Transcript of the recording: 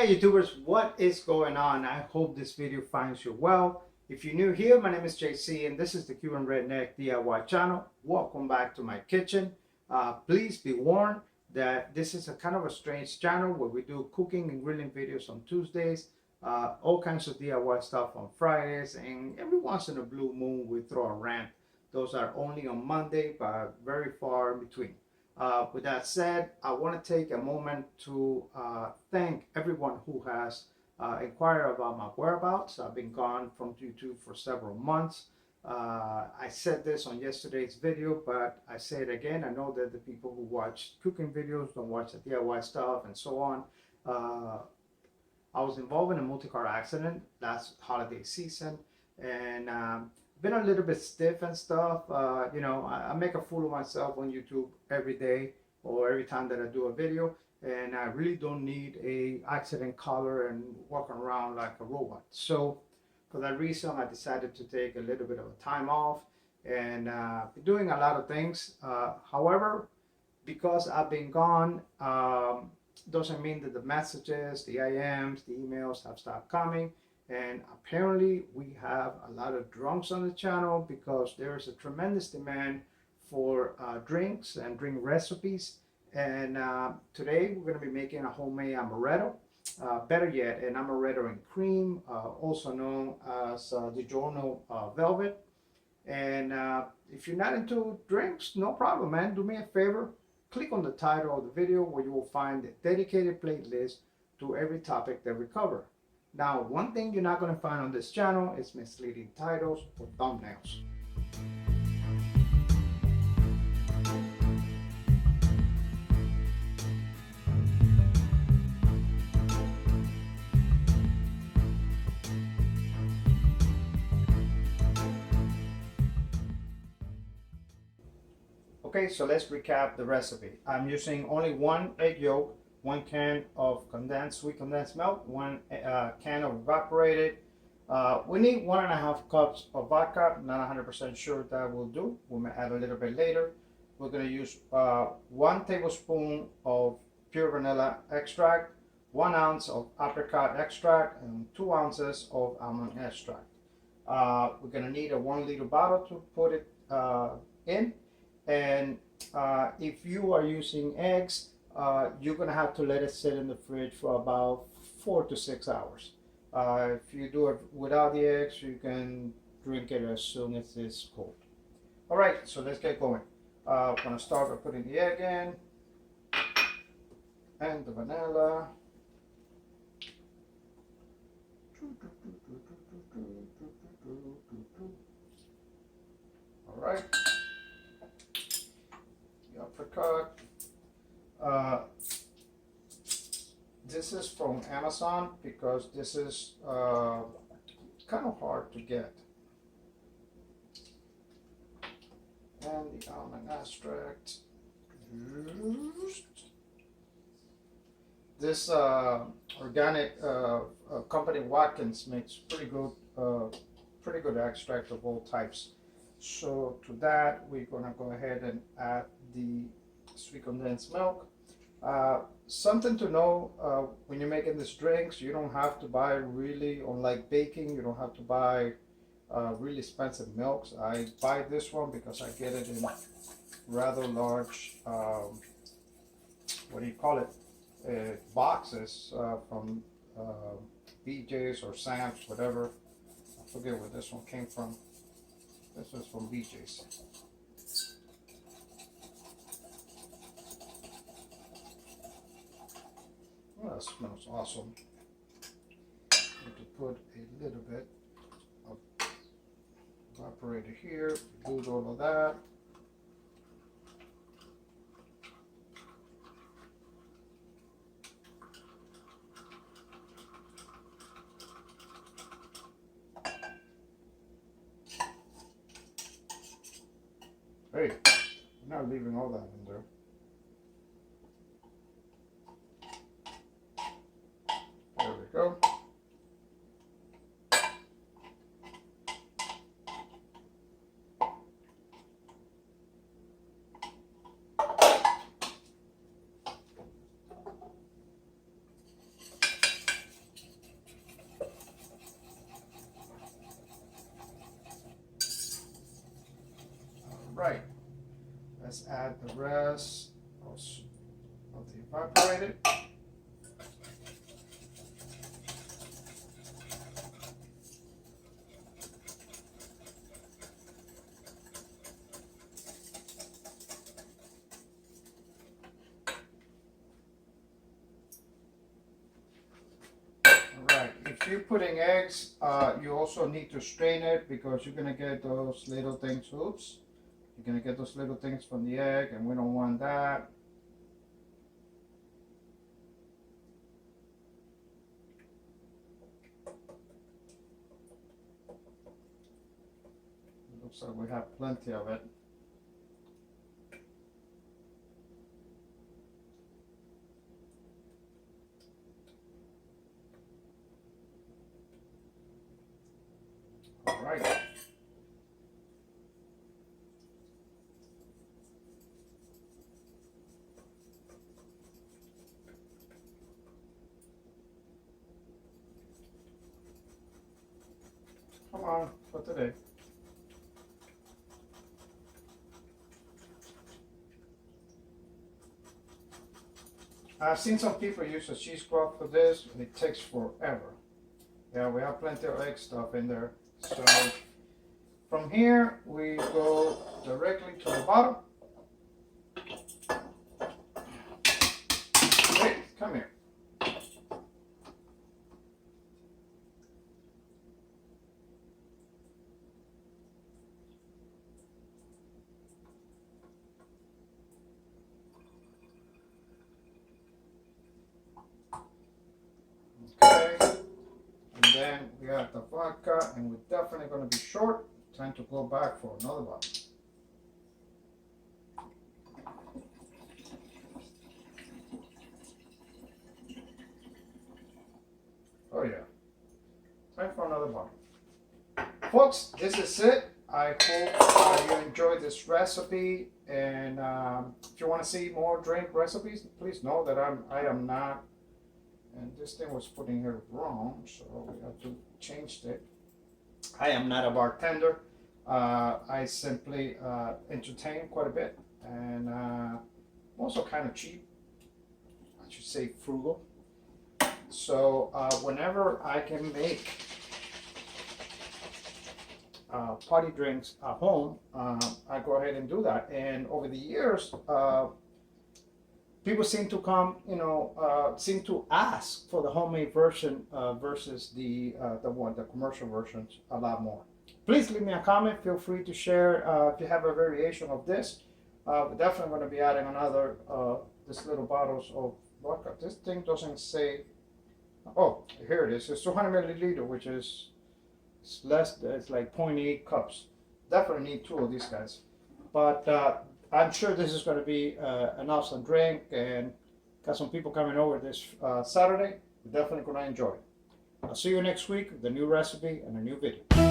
Hey YouTubers, what is going on? I hope this video finds you well. If you're new here, my name is JC and this is the Cuban Redneck DIY channel. Welcome back to my kitchen. Please be warned that this is a kind of a strange channel where we do cooking and grilling videos on Tuesdays, all kinds of DIY stuff on Fridays, and every once in a blue moon we throw a rant. Those are only on Monday, but very far in between. With that said, I want to take a moment to thank everyone who has inquired about my whereabouts. I've been gone from YouTube for several months. I said this on yesterday's video, but I say it again. I know that the people who watch cooking videos don't watch the DIY stuff and so on. I was involved in a multi-car accident last holiday season, and been a little bit stiff and stuff. You know, I make a fool of myself on YouTube every day or every time that I do a video, and I really don't need a accident collar and walking around like a robot. So for that reason, I decided to take a little bit of a time off and be doing a lot of things. However, because I've been gone, doesn't mean that the messages, the IMs, the emails have stopped coming. And apparently we have a lot of drunks on the channel because there's a tremendous demand for drinks and drink recipes. And today we're going to be making a homemade amaretto. Better yet, an amaretto and cream, also known as Disaronno Velvet. And if you're not into drinks, no problem, man. Do me a favor. Click on the title of the video where you will find a dedicated playlist to every topic that we cover. Now, one thing you're not going to find on this channel is misleading titles or thumbnails. Okay, so let's recap the recipe. I'm using only one egg yolk, 1 can of sweet condensed milk, 1 can of evaporated. We need 1.5 cups of vodka. Not 100% sure that will do. We may add a little bit later. We're going to use 1 tablespoon of pure vanilla extract, 1 ounce of apricot extract, and 2 ounces of almond extract. We're going to need a 1 liter bottle to put it in. And if you are using eggs, you're going to have to let it sit in the fridge for about 4 to 6 hours. If you do it without the eggs, you can drink it as soon as it's cold. All right, so let's get going. I'm going to start by putting the egg in and the vanilla. All right. The apricot. This is from Amazon because this is kind of hard to get. And the almond extract. This organic company Watkins makes pretty good extract of all types. So to that we're gonna go ahead and add the sweet condensed milk. Something to know when you're making these drinks, you don't have to buy really, unlike baking, you don't have to buy really expensive milks. I buy this one because I get it in rather large, what do you call it, boxes from BJ's or Sam's, whatever. I forget where this one came from. This was from BJ's. Well, that smells awesome. Need to put a little bit of evaporator here, do all of that. Hey, I'm not leaving all that in there. There we go. right, let's add the rest of the evaporated. If you're putting eggs, you also need to strain it because you're gonna get those little things. Oops, you're gonna get those little things from the egg, and we don't want that. Looks like we have plenty of it. All right. Come on, for today. I've seen some people use a cheesecloth for this, and it takes forever. Yeah, we have plenty of egg stuff in there. So from here, we go directly to the bottom. Hey, come here. Okay. And then we got the vodka, and we're definitely going to be short. Time to go back for another bottle. Oh yeah, time for another bottle. Folks, this is it. I hope you enjoyed this recipe, and if you want to see more drink recipes, please know that I am not. And this thing was put in here wrong, so we have to change it. I am not a bartender. I simply entertain quite a bit, and I'm also kind of cheap. I should say frugal. So whenever I can make party drinks at home, I go ahead and do that. And over the years, people seem to come, seem to ask for the homemade version versus the commercial versions a lot more. Please leave me a comment. Feel free to share if you have a variation of this. We're definitely going to be adding another this little bottles of vodka. This thing doesn't say. Oh, here it is. It's 200 milliliter, which is less. It's like 0.8 cups. Definitely need 2 of these guys, but. I'm sure this is going to be an awesome drink, and got some people coming over this Saturday. We're definitely going to enjoy it. I'll see you next week with a new recipe and a new video.